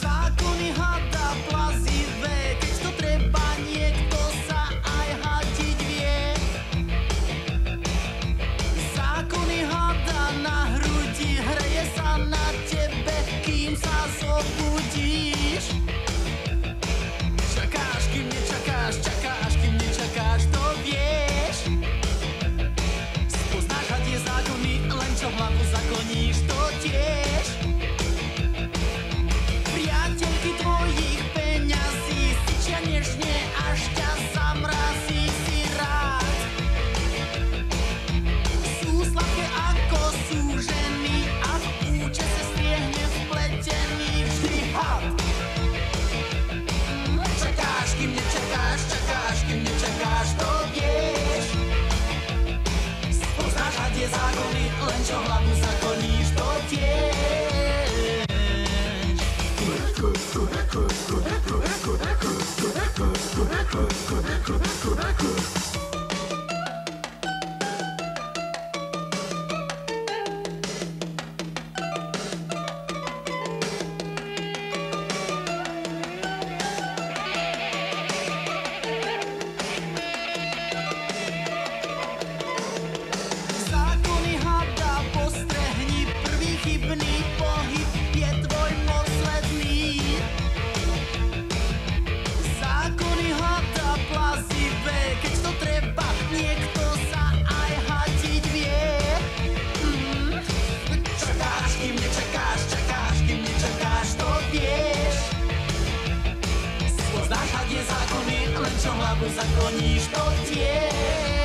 Zákony hada plazivé, keď to treba, niekto sa aj hadiť vie. Zákony hada na hrudi, hreje sa na tebe, kým sa zobudíš. Čakáš, kým nečakáš, čakáš, kým nečakáš, to vieš. Spoznáš hadie zákony, len čo hlavu zakoníš, to tiež. Priateľky tvojich peňazí syčia nežne, až ťa zamrazí, si rád. Sú sladké ako sú ženy a v účese striehne vpletený vždy had. Čakáš, kým nečakáš, čakáš, kým nečakáš, to vieš. Spoznáš hadie zákony, len čo hlavu zakoníš, to tiež. Zákony hada postrehni, prvý chybný pohyb je tvoj posledný. Zákony hada plazivé, keď to treba, niekto sa aj hadiť vie. Čakáš, kým nečakáš, čakáš, kým nečakáš, to vieš. Spoznáš hadie zákony, len čo hlavu zakoníš, to tiež.